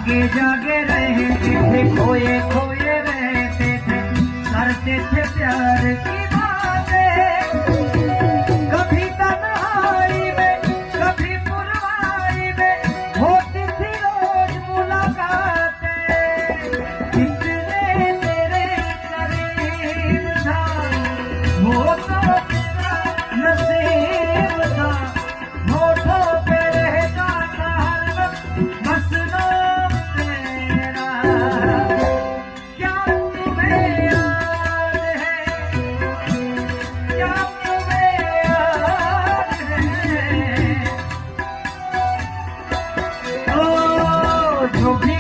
जागे जागे रहते थे, खोए खोए रहते थे, करते थे प्यार की बातें। कभी तन्हाई में कभी पुरवाई में होती थी रोज मुलाकातें। कितने तेरे करीब था वो तो तेरा नसीब था, होठों पे रहता था हर वक्त बस नाम तेरा। क्या तुम्हें याद है, क्या तुम्हें याद है, ओ जो भी